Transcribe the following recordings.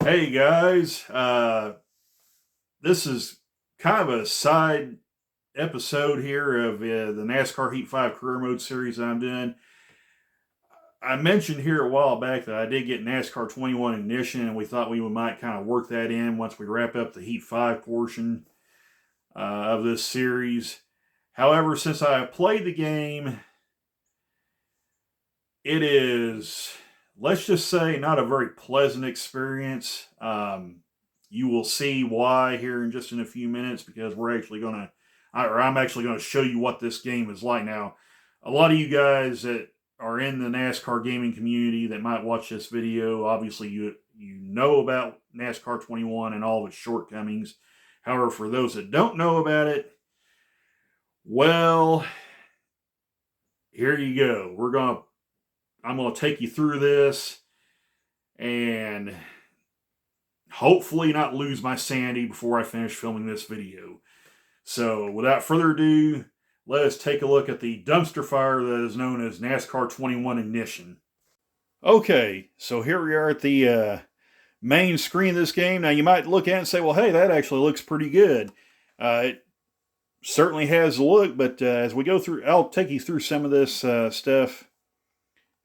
Hey guys, this is kind of a side episode here of the NASCAR Heat 5 Career Mode series that I'm doing. I mentioned here a while back that I did get NASCAR 21 Ignition, and we thought we might kind of work that in once we wrap up the Heat 5 portion of this series. However, since I have played the game, it is, let's just say, not a very pleasant experience. You will see why here in just in a few minutes because I'm actually going to show you what this game is like. Now, a lot of you guys that are in the NASCAR gaming community that might watch this video, obviously you know about NASCAR 21 and all of its shortcomings. However, for those that don't know about it, well, here you go. I'm going to take you through this and hopefully not lose my sanity before I finish filming this video. So without further ado, let us take a look at the dumpster fire that is known as NASCAR 21 Ignition. Okay, so here we are at the main screen of this game. Now you might look at it and say, well, hey, that actually looks pretty good. It certainly has the look, but as we go through, I'll take you through some of this stuff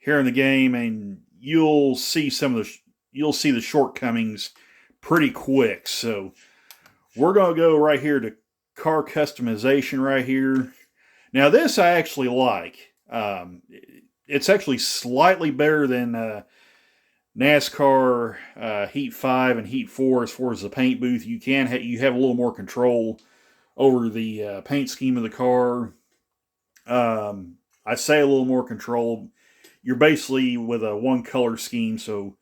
here in the game, and you'll see the shortcomings pretty quick. So we're going to go right here to car customization right here. Now this I actually like. It's actually slightly better than NASCAR Heat 5 and Heat 4 as far as the paint booth. You have a little more control over the paint scheme of the car. I say a little more control. You're basically with a one color scheme, so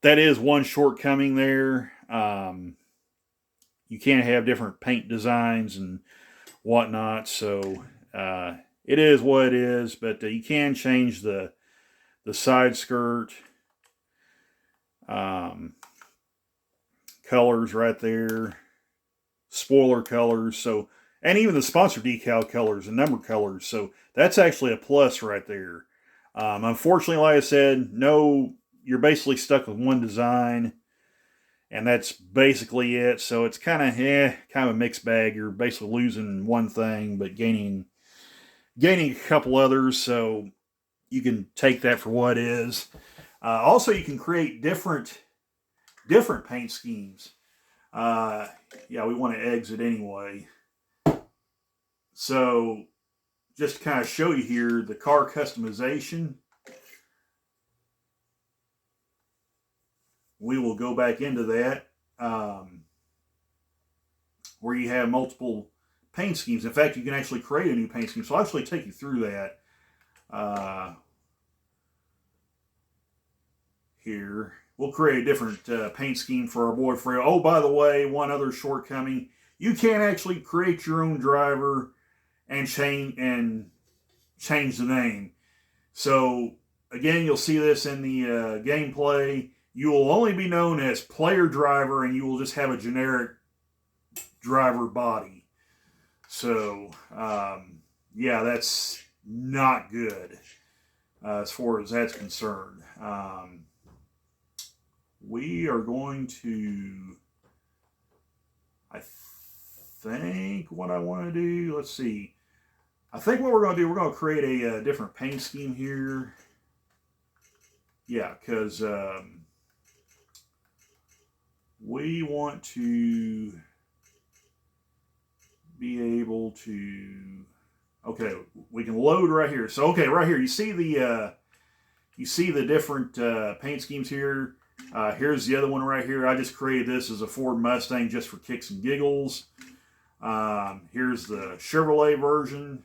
that is one shortcoming there. You can't have different paint designs and whatnot, so it is what it is. But you can change the side skirt colors right there, spoiler colors. So, and even the sponsor decal colors and number colors. So that's actually a plus right there. Unfortunately, like I said, no, you're basically stuck with one design, and that's basically it. So it's kind of a mixed bag. You're basically losing one thing, but gaining a couple others. So you can take that for what it is. Also, you can create different paint schemes. Yeah, we want to exit anyway. So just to kind of show you here the car customization, we will go back into that where you have multiple paint schemes. In fact, you can actually create a new paint scheme. So I'll actually take you through that here. We'll create a different paint scheme for our boy Fredo. Oh, by the way, one other shortcoming: you can't actually create your own driver and change the name. So again, you'll see this in the gameplay. You will only be known as player driver, and you will just have a generic driver body. So yeah, that's not good as far as that's concerned. We are going to, I think what I want to do, let's see. I think what we're going to do, we're going to create a different paint scheme here. Yeah, because we want to be able to, okay, we can load right here. So, okay, right here, you see the different paint schemes here. Here's the other one right here. I just created this as a Ford Mustang just for kicks and giggles. Here's the Chevrolet version.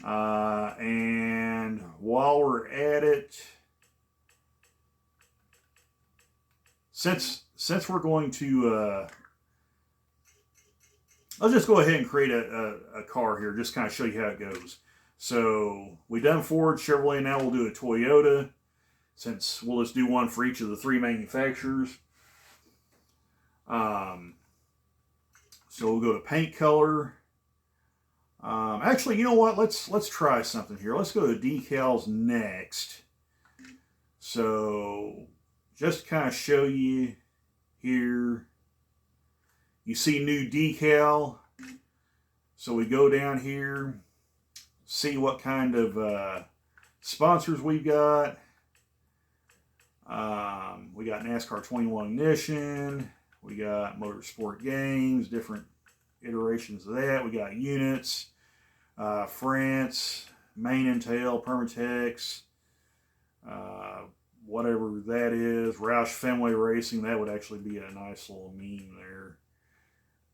And while we're at it, since we're going to, let's just go ahead and create a car here, just kind of show you how it goes. So we've done Ford, Chevrolet, now we'll do a Toyota, since we'll just do one for each of the three manufacturers. So we'll go to paint color. Actually, you know what? Let's try something here. Let's go to decals next. So just to kind of show you here, you see new decal. So we go down here, see what kind of sponsors we've got. We got NASCAR 21 Ignition. We got Motorsport Games, different iterations of that. We got units, France, Main and Tail, Permatex, whatever that is. Roush Fenway Racing, that would actually be a nice little meme there,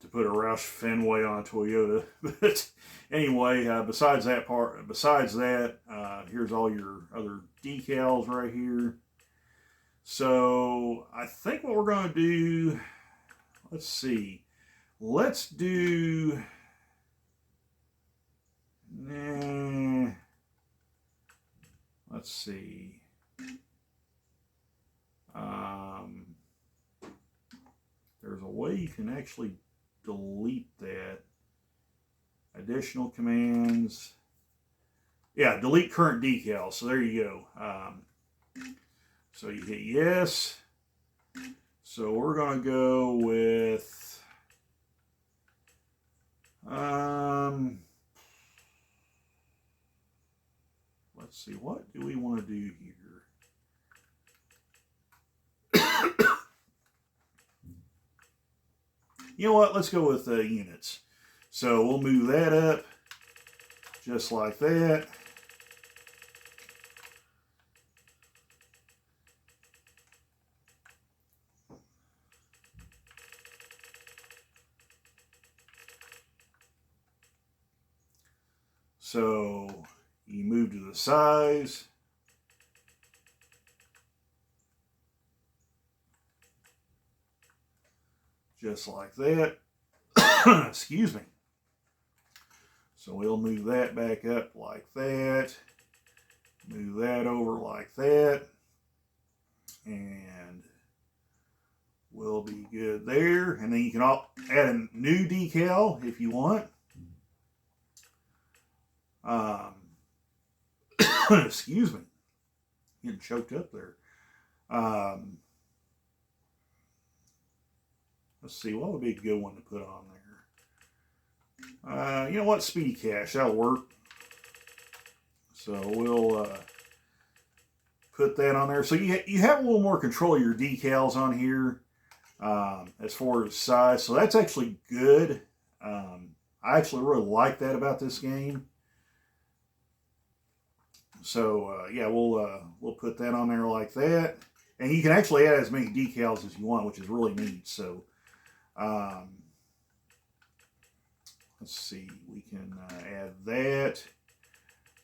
to put a Roush Fenway on a Toyota. But anyway, besides that, here's all your other decals right here. So I think what we're going to do, let's see, let's do, let's see, there's a way you can actually delete that. Additional commands. Yeah, delete current decals. So there you go. So you hit yes. So we're going to go with let's see, what do we want to do here? You know what? Let's go with units. So we'll move that up just like that. So you move to the size. Just like that. Excuse me. So we'll move that back up like that. Move that over like that. And we'll be good there. And then you can add a new decal if you want. Excuse me. Getting choked up there. Let's see, what would be a good one to put on there? You know what? Speedy Cash, that'll work. So we'll put that on there. So you have a little more control of your decals on here as far as size. So that's actually good. I actually really like that about this game. So yeah, we'll put that on there like that. And you can actually add as many decals as you want, which is really neat. So let's see, we can add that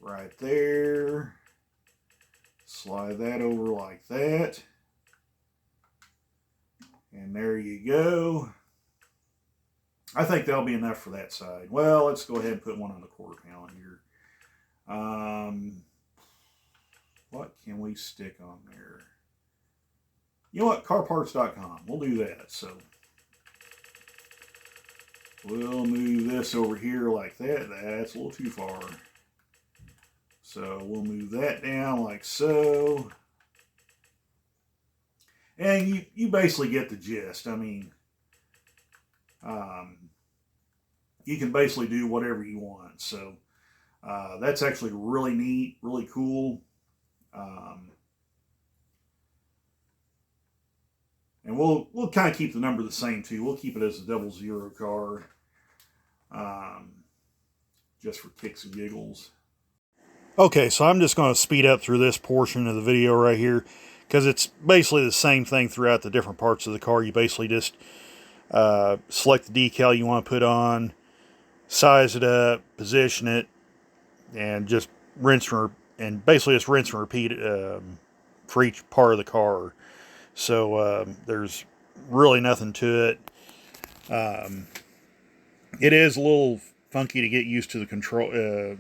right there. Slide that over like that. And there you go. I think that'll be enough for that side. Well, let's go ahead and put one on the quarter panel here. What can we stick on there? You know what? Carparts.com. We'll do that. So we'll move this over here like that. That's a little too far. So we'll move that down like so. And you basically get the gist. I mean, you can basically do whatever you want. So that's actually really neat, really cool. And we'll kind of keep the number the same too. We'll keep it as a 00 car, just for kicks and giggles. Okay, so I'm just going to speed up through this portion of the video right here, because it's basically the same thing throughout the different parts of the car. You basically just select the decal you want to put on, size it up, position it, and just rinse and basically just rinse and repeat for each part of the car. So there's really nothing to it. It is a little funky to get used to the controls,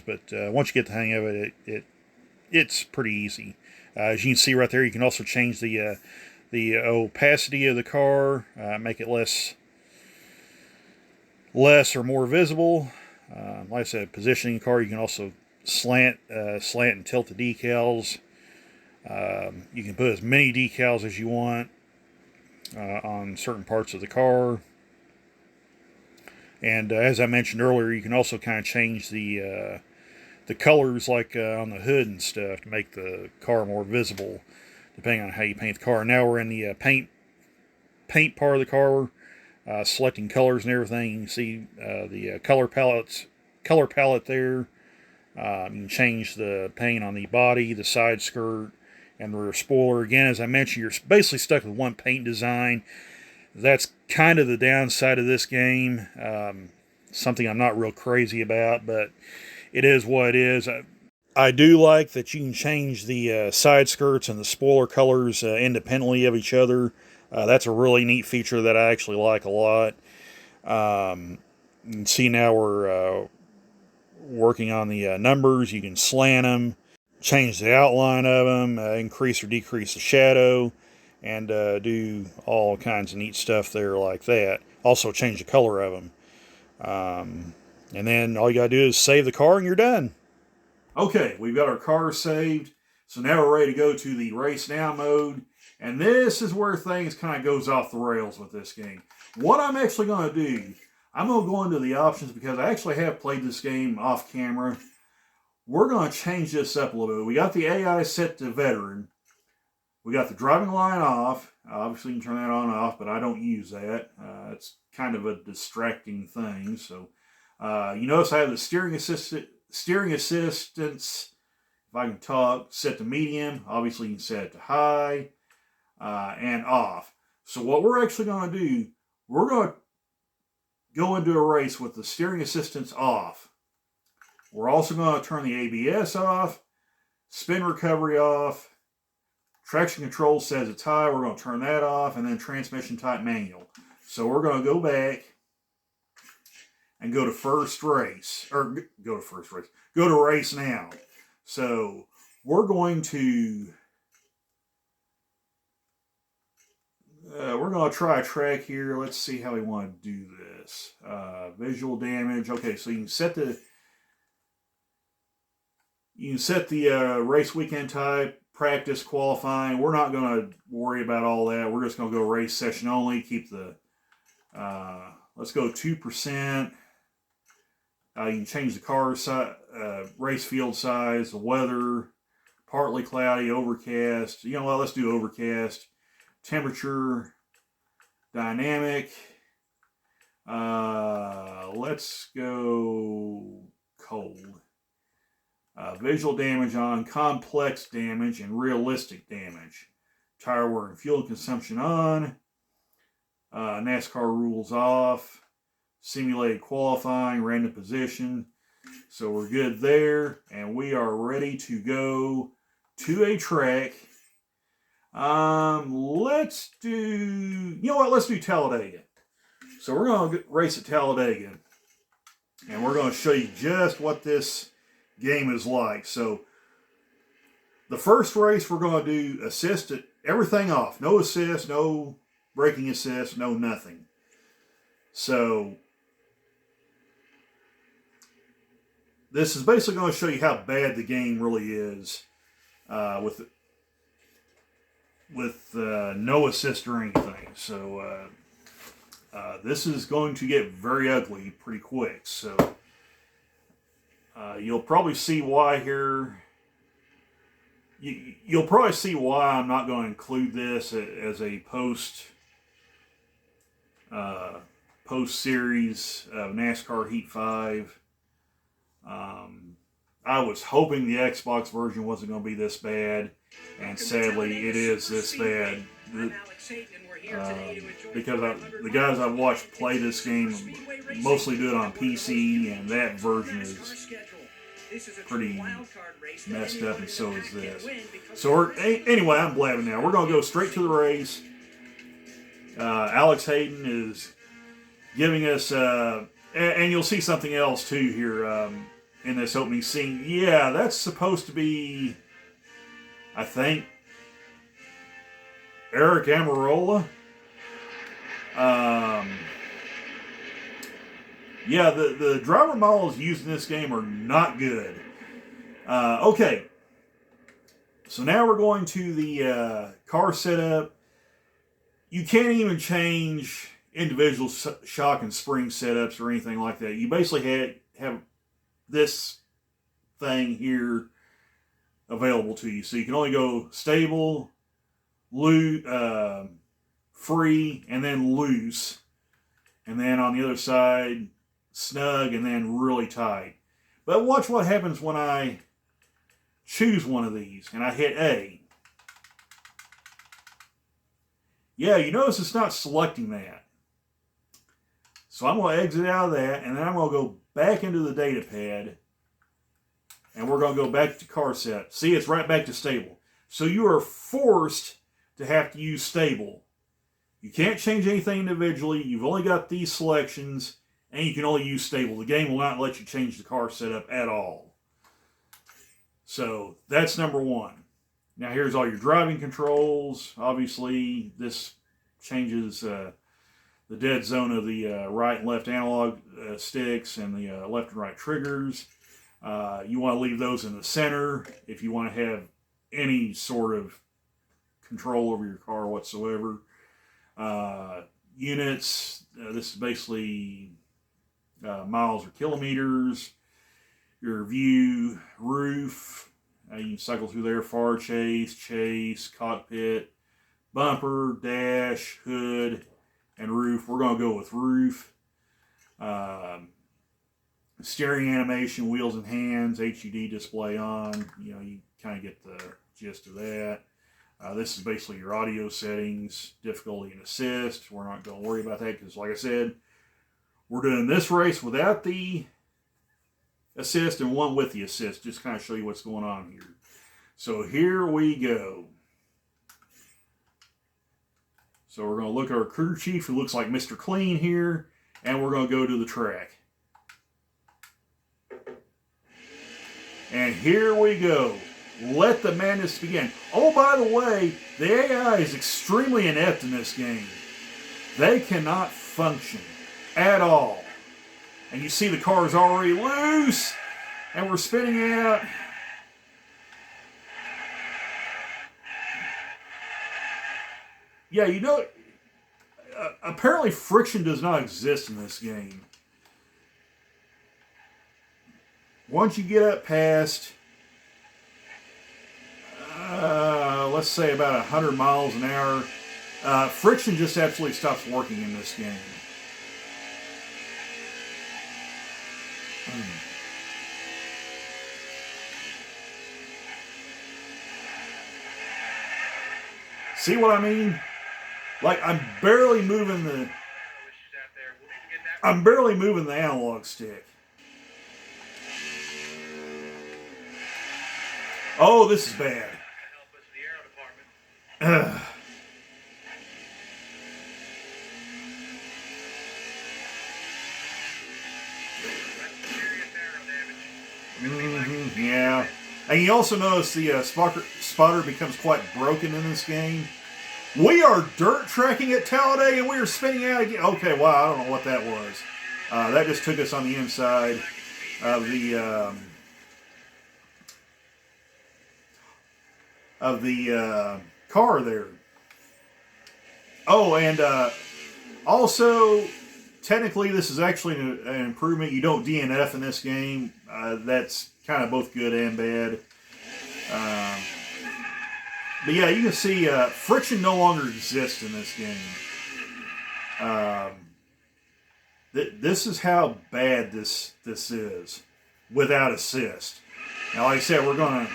but once you get the hang of it, it's pretty easy. As you can see right there, you can also change the opacity of the car, make it less or more visible. Like I said, positioning the car, you can also slant and tilt the decals. You can put as many decals as you want on certain parts of the car. And as I mentioned earlier, you can also kind of change the colors, like on the hood and stuff, to make the car more visible, depending on how you paint the car. Now we're in the paint part of the car, selecting colors and everything. You can see the color palette there. You can change the paint on the body, the side skirt, and the rear spoiler. Again, as I mentioned, you're basically stuck with one paint design. That's kind of the downside of this game. Something I'm not real crazy about, but it is what it is. I do like that you can change the side skirts and the spoiler colors independently of each other. That's a really neat feature that I actually like a lot. You can see now we're working on the numbers. You can slant them, change the outline of them, increase or decrease the shadow, and do all kinds of neat stuff there like that. Also change the color of them. And then all you gotta do is save the car and you're done. Okay, we've got our car saved. So now we're ready to go to the race now mode. And this is where things kind of goes off the rails with this game. What I'm actually going to do, I'm going to go into the options because I actually have played this game off camera. We're going to change this up a little bit. We got the AI set to veteran. We got the driving line off. Obviously, you can turn that on and off, but I don't use that. It's kind of a distracting thing. So, you notice I have the steering assistance, if I can talk, set to medium. Obviously, you can set it to high and off. So what we're actually going to do, we're going to go into a race with the steering assistance off. We're also going to turn the ABS off, spin recovery off, traction control says it's high, we're going to turn that off, and then transmission type manual. So we're going to go back and go to go to race now. So we're going to try a track here. Let's see how we want to do this. Visual damage. Okay, so you can set the race weekend type, practice, qualifying. We're not going to worry about all that. We're just going to go race session only. Keep the let's go 2%. You can change the car race field size, the weather, partly cloudy, overcast. You know what? Let's do overcast. Temperature, dynamic. Let's go cold. Visual damage on, complex damage, and realistic damage. Tire wear and fuel consumption on. NASCAR rules off. Simulated qualifying, random position. So we're good there, and we are ready to go to a track. Let's do, you know what? Let's do Talladega. So we're going to race at Talladega, and we're going to show you just what this game is like. So the first race we're going to do assist it, everything off. No assist, no braking assist, no nothing. So this is basically going to show you how bad the game really is with no assist or anything. So this is going to get very ugly pretty quick. So you'll probably see why here. You'll probably see why I'm not going to include this as a post series of NASCAR Heat 5. I was hoping the Xbox version wasn't going to be this bad, and sadly it is this bad. Because the guys I've watched play this game mostly do it on PC, and that version is pretty messed up, and so is this. So anyway, I'm blabbing now. We're going to go straight to the race. Alex Hayden is giving us, and you'll see something else too here in this opening scene. Yeah, that's supposed to be, I think, Eric Amarola. Yeah, the driver models used in this game are not good. Okay, So now we're going to the car setup. You can't even change individual shock and spring setups or anything like that. You basically have this thing here available to you. So you can only go stable, free, and then loose. And then on the other side, snug, and then really tight. But watch what happens when I choose one of these and I hit A. Yeah, you notice it's not selecting that. So I'm going to exit out of that, and then I'm going to go back into the data pad, and we're going to go back to car set. See, it's right back to stable. So you are forced to have to use stable. You can't change anything individually. You've only got these selections, and you can only use stable. The game will not let you change the car setup at all. So that's number one. Now here's all your driving controls. Obviously, this changes the dead zone of the right and left analog sticks and the left and right triggers. You want to leave those in the center if you want to have any sort of control over your car whatsoever. Units, this is basically miles or kilometers. Your view, roof, you can cycle through there, far chase, cockpit, bumper, dash, hood, and roof. We're going to go with roof. Steering animation, wheels and hands, HUD display on. You know, you kind of get the gist of that. This is basically your audio settings, difficulty and assist. We're not going to worry about that because, like I said, we're doing this race without the assist and one with the assist. Just kind of show you what's going on here. So here we go. So we're going to look at our crew chief who looks like Mr. Clean here, and we're going to go to the track. And here we go. Let the madness begin. Oh, by the way, the AI is extremely inept in this game. They cannot function at all. And you see the car is already loose, and we're spinning out. Yeah, you know, apparently friction does not exist in this game. Once you get up past, let's say about 100 miles an hour, friction just absolutely stops working in this game. See what I mean? Like I'm barely moving the analog stick. Oh, this is bad. Yeah. And you also notice the spotter becomes quite broken in this game. We are dirt tracking at Talladega and we are spinning out again. Okay, wow, I don't know what that was. That just took us on the inside of the car there. Oh, and also, technically, this is actually an improvement. You don't DNF in this game. That's kind of both good and bad. But yeah, you can see friction no longer exists in this game. This is how bad this is without assist. Now, like I said, we're gonna.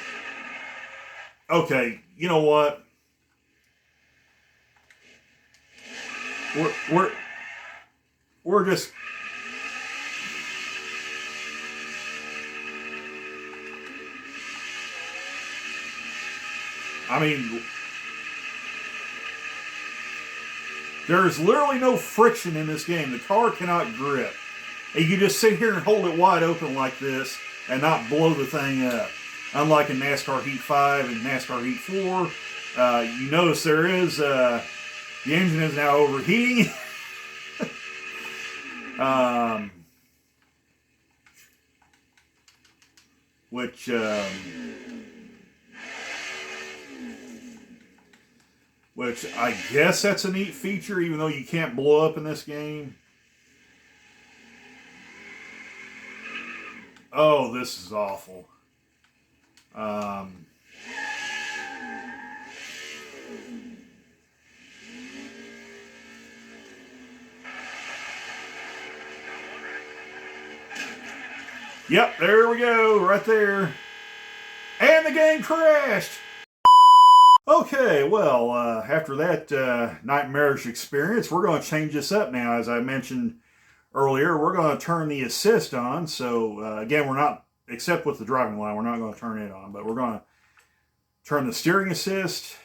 Okay, you know what? We're just. I mean, there's literally no friction in this game. The car cannot grip. And you just sit here and hold it wide open like this and not blow the thing up. Unlike in NASCAR Heat 5 and NASCAR Heat 4, you notice there is, the engine is now overheating. Which, which I guess that's a neat feature, even though you can't blow up in this game. Oh, this is awful. Yep, there we go, right there. And the game crashed! Okay, well, after that nightmarish experience, we're going to change this up now. As I mentioned earlier, we're going to turn the assist on. So, again, we're not, except with the driving line, we're not going to turn it on. But we're going to turn the steering assist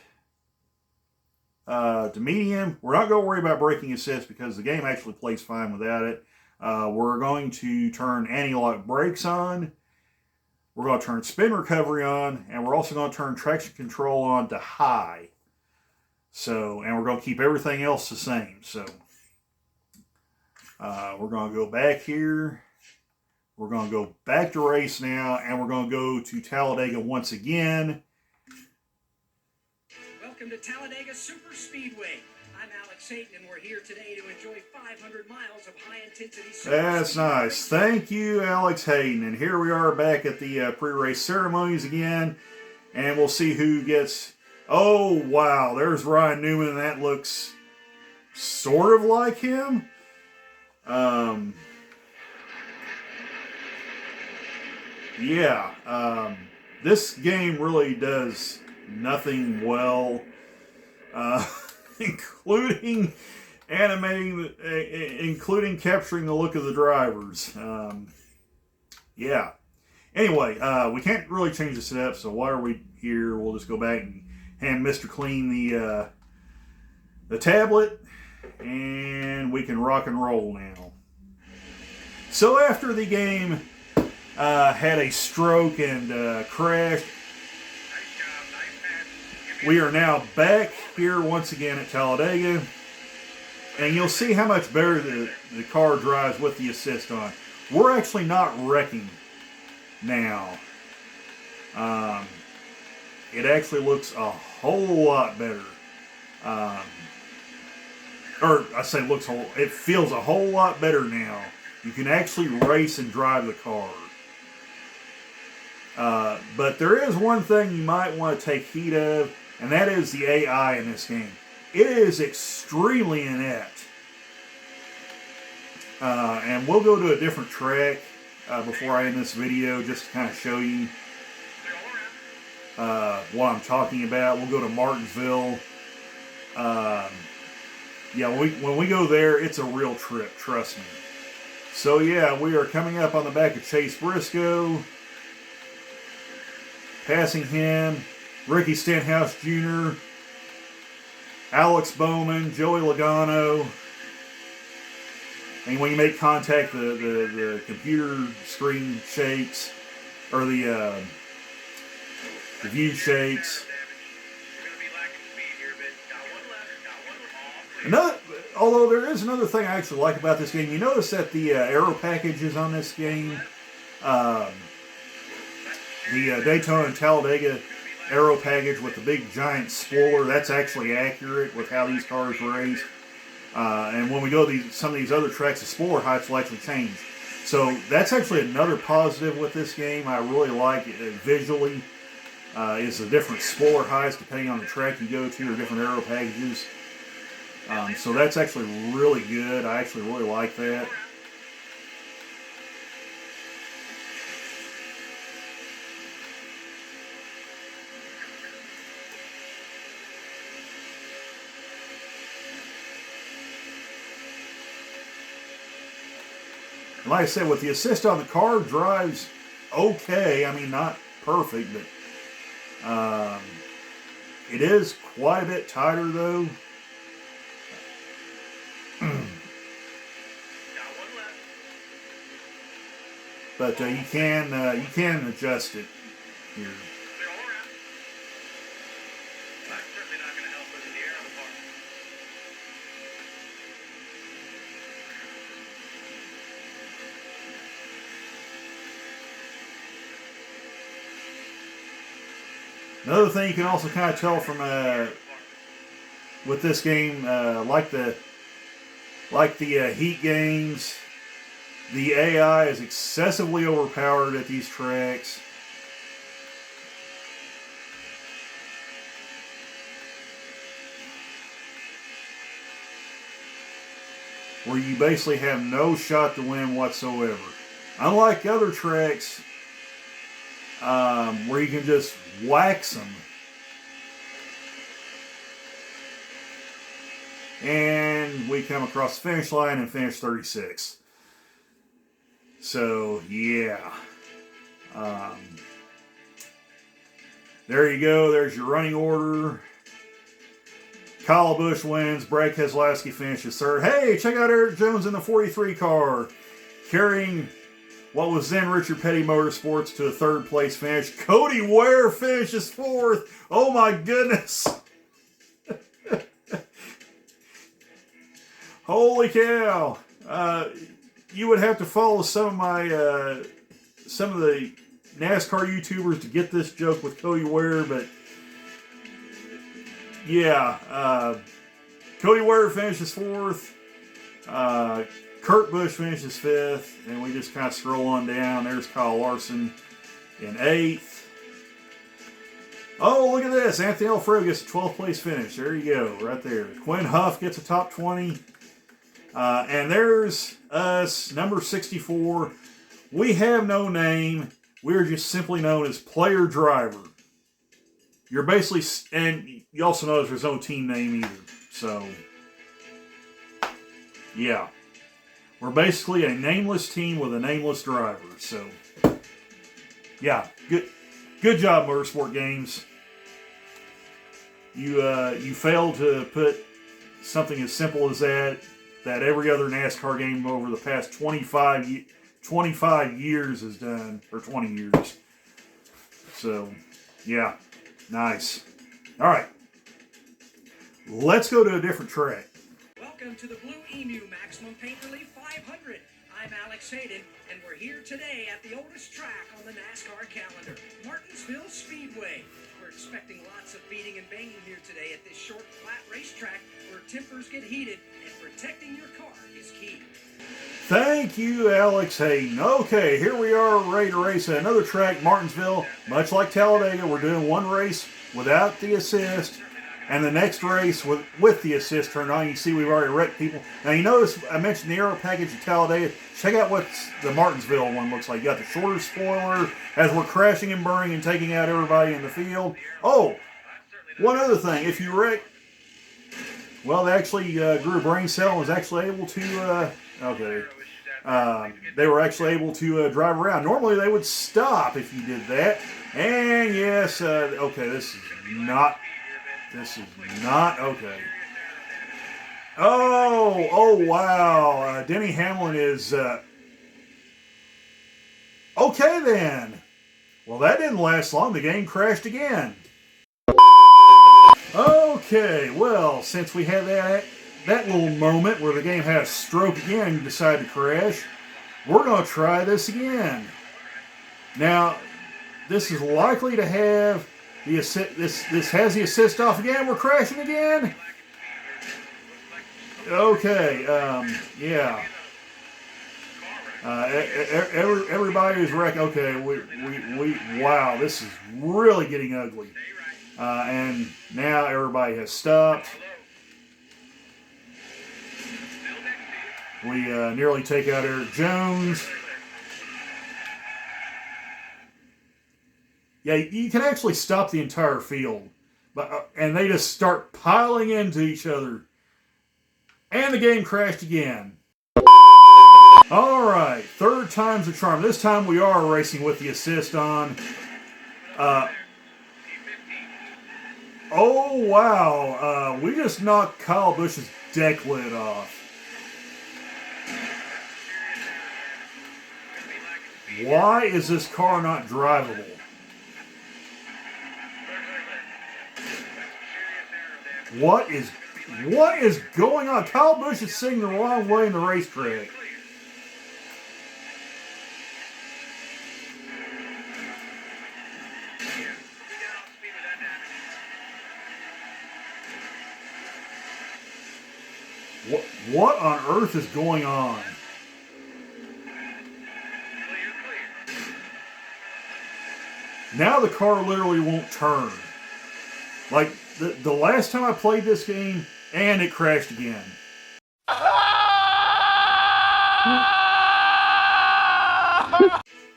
to medium. We're not going to worry about braking assist because the game actually plays fine without it. We're going to turn anti-lock brakes on. We're going to turn spin recovery on, and we're also going to turn traction control on to high. So, and we're going to keep everything else the same. So, we're going to go back here. We're going to go back to race now, and we're going to go to Talladega once again. Welcome to Talladega Super Speedway. I'm Alex Hayden, and we're here today to enjoy 500 miles of high-intensity super That's nice. Thank you, Alex Hayden. And here we are back at the pre-race ceremonies again, and we'll see who gets... Oh, wow, there's Ryan Newman, and that looks sort of like him. This game really does nothing well. Including animating, including capturing the look of the drivers. Yeah. Anyway, we can't really change the setup, so why are we here? We'll just go back and hand Mr. Clean the tablet, and we can rock and roll now. So after the game had a stroke and crashed, we are now back here once again at Talladega, and you'll see how much better the car drives with the assist on. We're actually not wrecking now. It actually looks a whole lot better. Or I say looks whole. It feels a whole lot better now. You can actually race and drive the car. But there is one thing you might want to take heed of, and that is the AI in this game. It is extremely inept. And we'll go to a different track before I end this video, just to kind of show you what I'm talking about. We'll go to Martinsville. When we go there, it's a real trip, trust me. So yeah, we are coming up on the back of Chase Briscoe. Passing him, Ricky Stenhouse Jr., Alex Bowman, Joey Logano. And when you make contact, the computer screen shakes, or the view shakes. Although there is another thing I actually like about this game. You notice that the aero packages on this game, the Daytona and Talladega aero package with the big giant spoiler, that's actually accurate with how these cars race. And when we go to some of these other tracks, the spoiler heights will actually change. So that's actually another positive with this game. I really like it visually. Is the different spoiler heights depending on the track you go to, or different aero packages. So that's actually really good. I actually really like that. And like I said, with the assist on the car, drives okay. I mean, not perfect, but it is quite a bit tighter though. But you can adjust it here. Another thing you can also kind of tell from with this game, like the Heat games, the AI is excessively overpowered at these tracks. Where you basically have no shot to win whatsoever. Unlike other tracks, where you can just wax them. And we come across the finish line and finish 36. So, yeah. There you go. There's your running order. Kyle Busch wins. Brad Keselowski finishes third. Hey, check out Eric Jones in the 43 car, carrying what was then Richard Petty Motorsports to a third place finish. Cody Ware finishes fourth. Oh my goodness. Holy cow. You would have to follow some of the NASCAR YouTubers to get this joke with Cody Ware, but yeah, Cody Ware finishes fourth. Kurt Busch finishes fifth, and we just kind of scroll on down. There's Kyle Larson in eighth. Oh, look at this. Anthony Alfredo gets a 12th place finish. There you go, right there. Quinn Huff gets a top 20. And there's us, number 64. We have no name. We're just simply known as Player Driver. You're basically, and you also notice there's no team name either. So, yeah. We're basically a nameless team with a nameless driver. So, yeah. Good job, Motorsport Games. You failed to put something as simple as that every other NASCAR game over the past 25 years has done, or 20 years. So, yeah. Nice. All right. Let's go to a different track. Welcome to the Blue Emu Maximum Paint Relief 500. I'm Alex Hayden, and we're here today at the oldest track on the NASCAR calendar, Martinsville Speedway. We're expecting lots of beating and banging here today at this short, flat racetrack where tempers get heated and protecting your car is key. Thank you, Alex Hayden. Okay, here we are ready to race at another track, Martinsville. Much like Talladega, we're doing one race without the assist, and the next race with the assist turned on. You see we've already wrecked people. Now you notice I mentioned the aero package of Talladega. Check out what the Martinsville one looks like. You got the shorter spoiler as we're crashing and burning and taking out everybody in the field. Oh, one other thing. If you wreck, well, they actually grew a brain cell and was actually able to, they were actually able to drive around. Normally they would stop if you did that. And yes, okay, this is not okay. Oh wow. Denny Hamlin is, okay then. Well, that didn't last long. The game crashed again. Okay, well, since we had that little moment where the game had a stroke again and decided to crash, we're going to try this again. Now, this is likely to have the assist. This has the assist off again. We're crashing again. Okay, yeah. Everybody is wrecked. Okay, we wow, this is really getting ugly. And now everybody has stopped. We nearly take out Eric Jones. Yeah, you can actually stop the entire field, but and they just start piling into each other. And the game crashed again. All right, third time's the charm. This time we are racing with the assist on. Oh wow, we just knocked Kyle Busch's deck lid off. Why is this car not drivable? What is going on? Kyle Busch is sitting the wrong way in the racetrack. What on earth is going on? Now the car literally won't turn. Like, the last time I played this game, and it crashed again.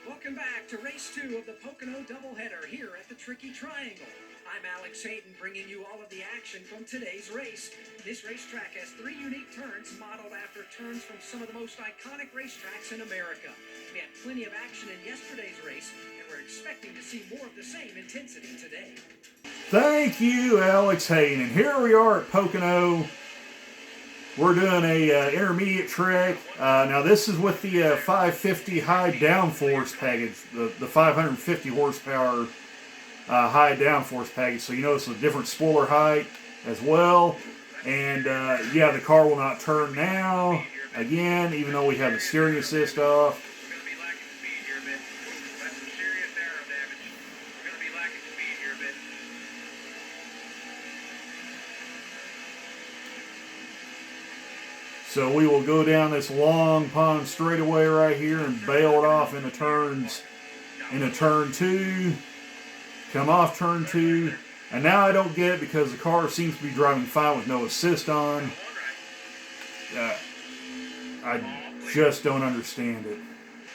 Welcome back to race 2 of the Pocono doubleheader here at the Tricky Triangle. I'm Alex Hayden, bringing you all of the action from today's race. This racetrack has 3 unique turns modeled after turns from some of the most iconic racetracks in America. We had plenty of action in yesterday's race, and we're expecting to see more of the same intensity today. Thank you, Alex Hayden. And here we are at Pocono. We're doing a intermediate track. Now this is with the 550 high downforce package, the 550 horsepower high downforce package. So you notice a different spoiler height as well. And yeah, the car will not turn now. Again, even though we have the steering assist off. So we will go down this long pond straightaway right here and bail it off into turns, into turn 2, come off turn 2, and now I don't get it because the car seems to be driving fine with no assist on. I just don't understand it.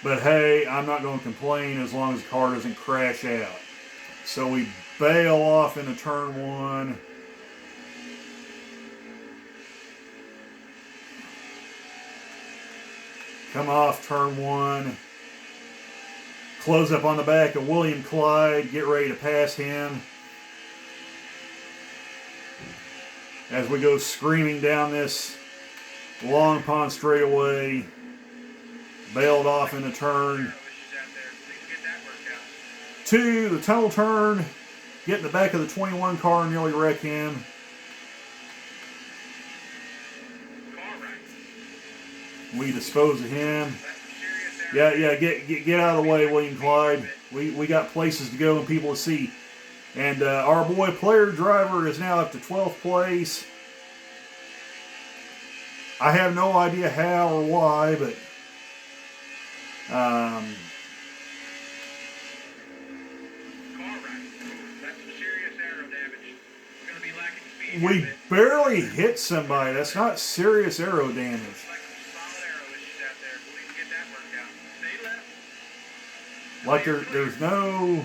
But hey, I'm not going to complain as long as the car doesn't crash out. So we bail off into turn 1. Come off turn 1. Close up on the back of William Clyde. Get ready to pass him. As we go screaming down this long pond straightaway. Bailed off into turn 2. The tunnel turn. Get in the back of the 21 car and nearly wreck him. We dispose of him. Yeah, get out of the way, William Clyde. We got places to go and people to see. And our boy player driver is now up to 12th place. I have no idea how or why, but we barely hit somebody. That's not serious aero damage. Like there's no,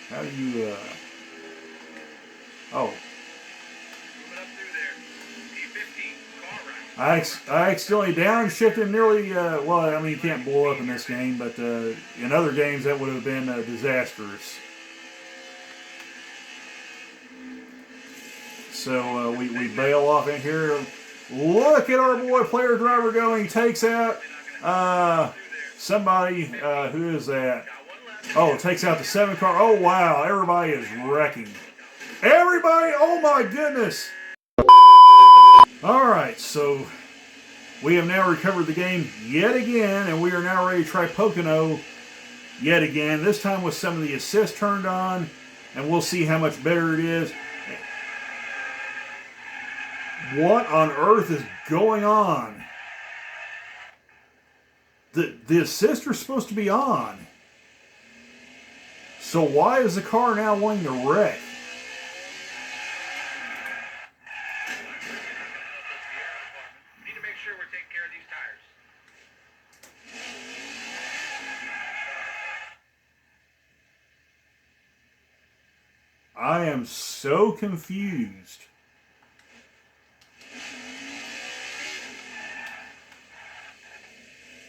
how do you, oh. I accidentally downshifted nearly, well, I mean, you can't blow up in this game, but in other games that would have been disastrous. So we bail off in here. Look at our boy player driver going. He takes out somebody, who is that? Oh, takes out the 7 car. Oh, wow. Everybody is wrecking. Everybody, oh my goodness. All right, so we have now recovered the game yet again, and we are now ready to try Pocono yet again. This time with some of the assist turned on, and we'll see how much better it is. What on earth is going on? The assist are supposed to be on. So why is the car now wanting to wreck? Need to make sure we're taking care of these tires. I am so confused.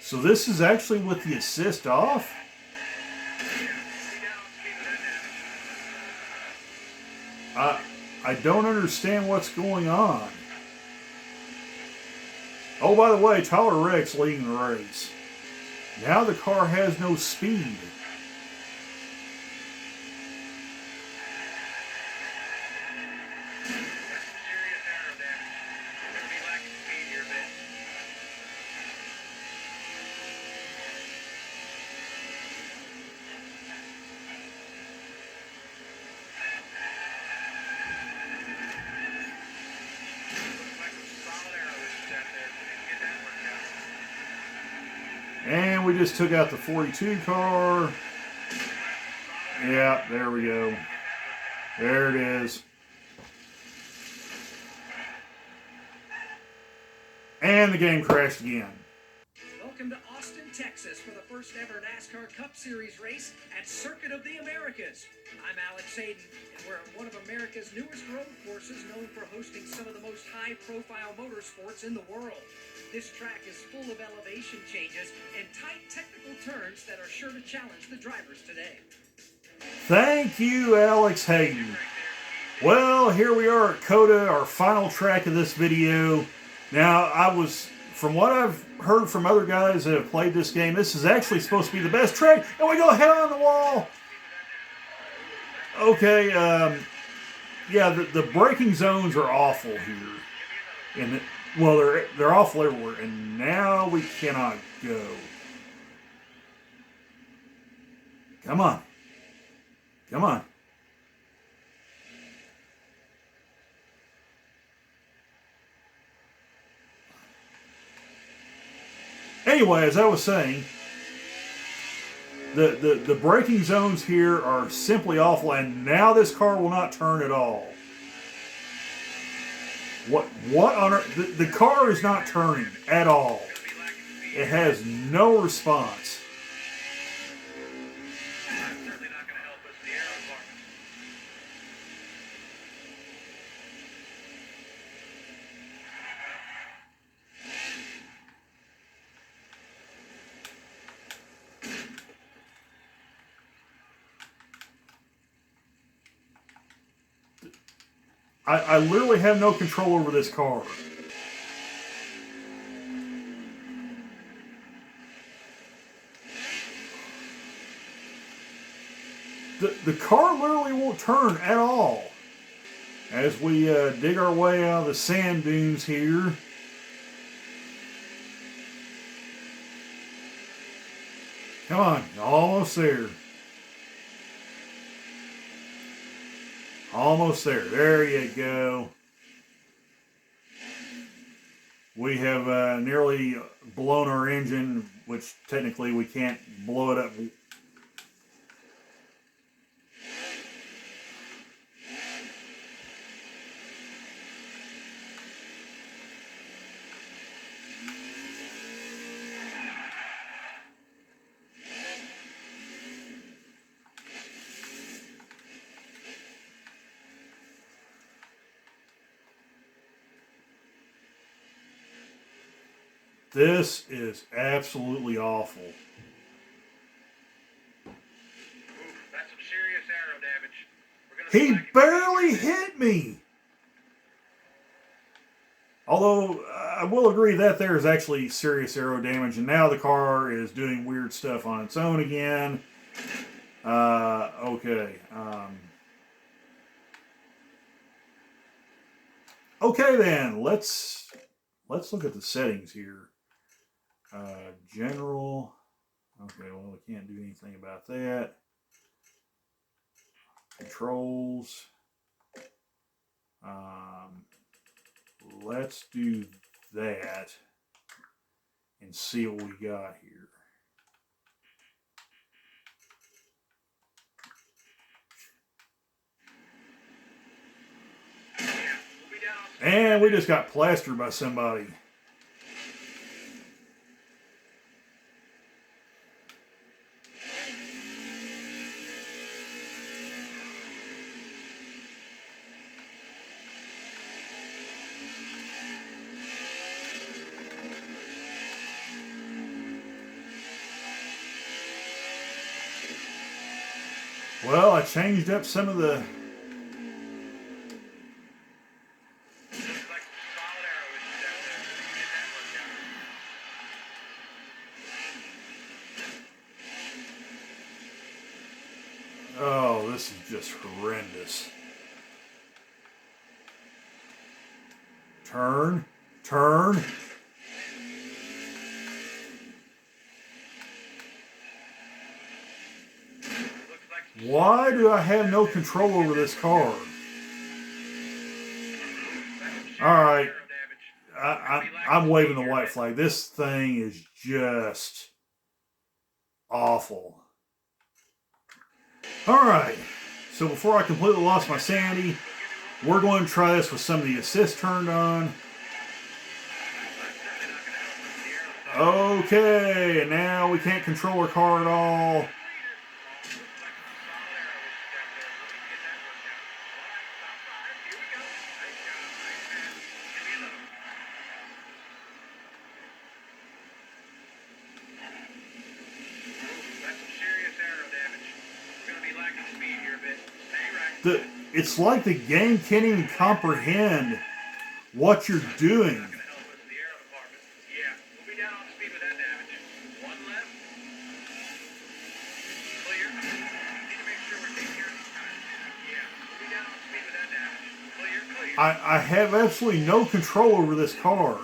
So this is actually with the assist off? I don't understand what's going on. Oh, by the way, Tyler Reddick's leading the race. Now the car has no speed. And we just took out the 42 car. Yeah, there we go. There it is. And the game crashed again. Welcome to Austin, Texas for the first ever NASCAR Cup Series race at Circuit of the Americas. I'm Alex Hayden, and we're at one of America's newest road courses known for hosting some of the most high-profile motorsports in the world. This track is full of elevation changes and tight technical turns that are sure to challenge the drivers today. Thank you, Alex Hayden. Well, here we are at COTA, our final track of this video. Now, from what I've heard from other guys that have played this game, this is actually supposed to be the best track, and we go head on the wall. Okay, yeah, the braking zones are awful here. And well, they're awful everywhere, and now we cannot go. Come on. Come on. Anyway, as I was saying, the braking zones here are simply awful, and now this car will not turn at all. What on earth? The car is not turning at all. It has no response. Certainly not going to help us in the aero department. I literally have no control over this car. The car literally won't turn at all. As we dig our way out of the sand dunes here. Come on, almost there. Almost there. There you go. We have nearly blown our engine, which technically we can't blow it up. This is absolutely awful. Oof, that's some serious aero damage. He barely hit me. Although, I will agree that there is actually serious aero damage, and now the car is doing weird stuff on its own again. Okay. Okay then, let's look at the settings here. General. Okay, well, we can't do anything about that. Controls. Let's do that and see what we got here. And we just got plastered by somebody. Well, I changed up some of the... Oh, this is just horrendous. Turn. Turn. Why do I have no control over this car? Alright. I'm waving the white flag. This thing is just awful. Alright, so before I completely lost my sanity, we're going to try this with some of the assists turned on. Okay, and now we can't control our car at all. It's like the game can't even comprehend what you're doing. I have absolutely no control over this car.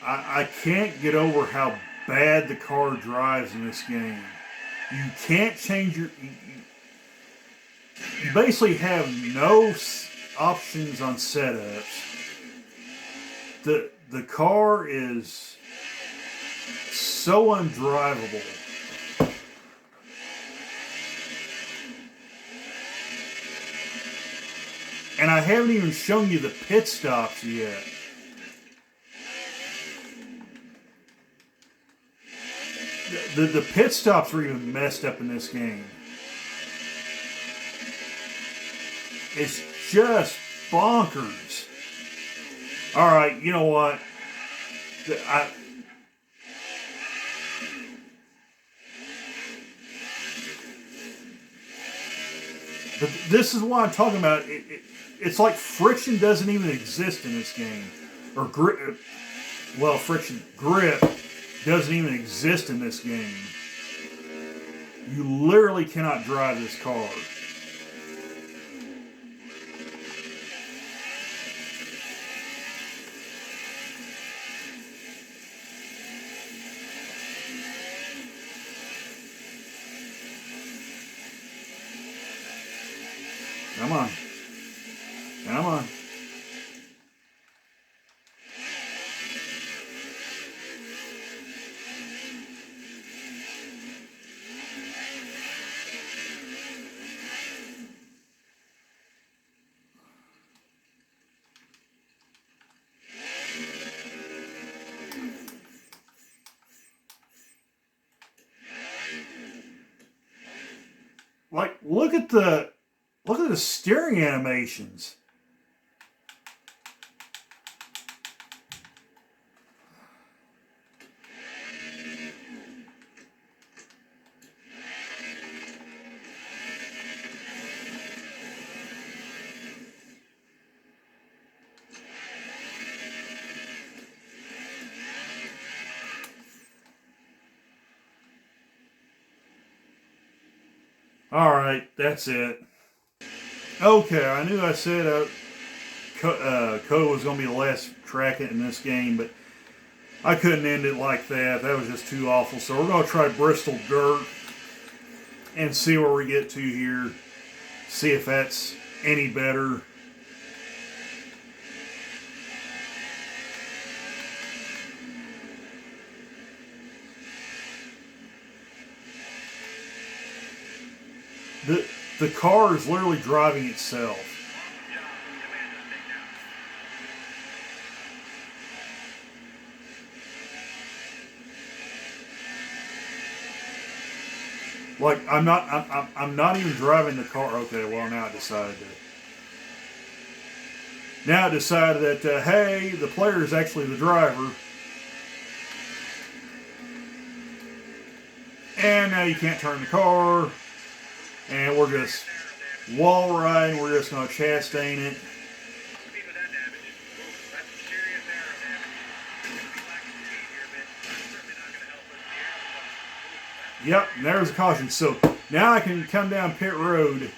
I can't get over how bad the car drives in this game. You can't change your... You basically have no options on setups. The car is so undrivable. And I haven't even shown you the pit stops yet. The pit stops are even messed up in this game. It's just bonkers. Alright, you know what? But this is what I'm talking about. It's like friction doesn't even exist in this game. Or grip. Well, grip doesn't even exist in this game. You literally cannot drive this car. Come on. Come on. Like, look at the steering animations. Alright, that's it. Okay, I knew I said Code was going to be the last track in this game, but I couldn't end it like that. That was just too awful. So we're going to try Bristol Dirt and see where we get to here. See if that's any better. The car is literally driving itself. Like I'm not even driving the car. Okay, well now I decided that hey, the player is actually the driver. And now you can't turn the car. And we're just wall riding. We're just going to chastain it. Yep, and there's a caution. So now I can come down pit road.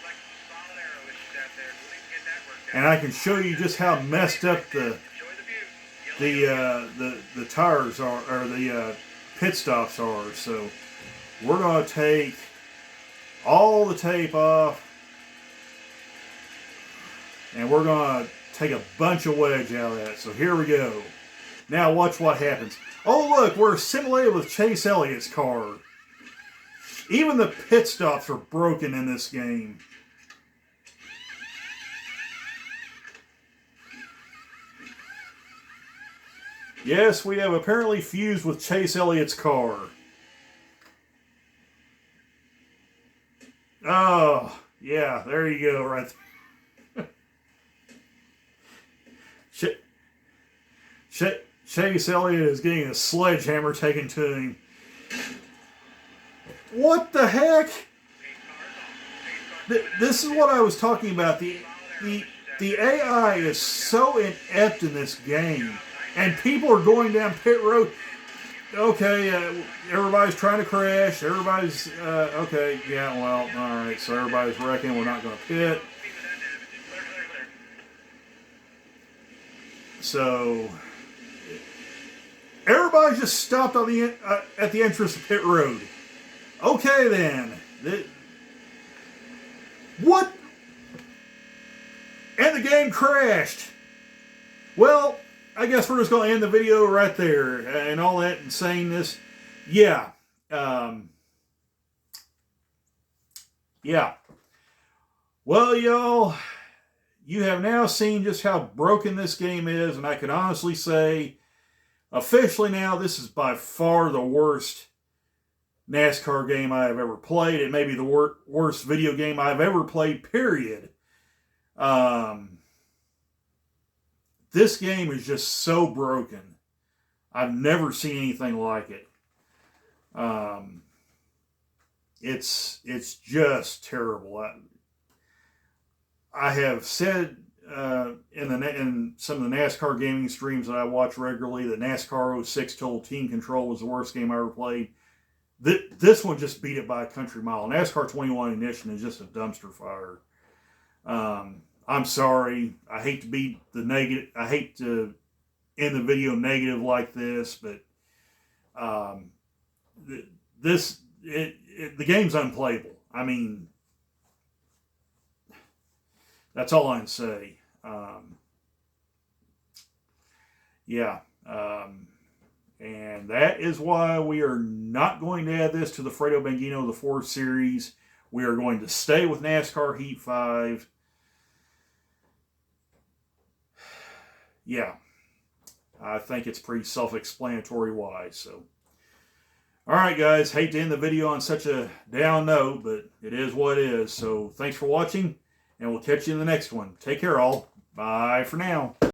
and I can show you just how messed up the tires are, or the pit stops are. So we're going to take all the tape off, and we're going to take a bunch of wedge out of that. So here we go. Now watch what happens. Oh look, we're simulated with Chase Elliott's car. Even the pit stops are broken in this game. Yes, we have apparently fused with Chase Elliott's car. Oh, yeah, there you go, right there. Chase Elliott is getting a sledgehammer taken to him. What the heck? This is what I was talking about. The AI is so inept in this game. And people are going down pit road. Okay, everybody's trying to crash. Everybody's, okay, yeah, well, all right. So everybody's wrecking. We're not going to pit. So everybody just stopped on the at the entrance to pit road. Okay, then. What? And the game crashed. Well, I guess we're just going to end the video right there. And all that and saying this. Yeah. Yeah. Well, y'all, you have now seen just how broken this game is. And I can honestly say, officially now, this is by far the worst NASCAR game I have ever played. It may be the worst video game I've ever played, period. This game is just so broken. I've never seen anything like it. It's just terrible. I have said in some of the NASCAR gaming streams that I watch regularly that NASCAR 06 Total Team Control was the worst game I ever played. This one just beat it by a country mile. NASCAR 21 Ignition is just a dumpster fire. I'm sorry. I hate to be the negative. I hate to end the video negative like this, but the game's unplayable. I mean, that's all I can say. Yeah. And that is why we are not going to add this to the Fredo Bangino The Force series. We are going to stay with NASCAR Heat 5. Yeah. I think it's pretty self-explanatory why. So, all right, guys. Hate to end the video on such a down note, but it is what it is. So, thanks for watching, and we'll catch you in the next one. Take care, all. Bye for now.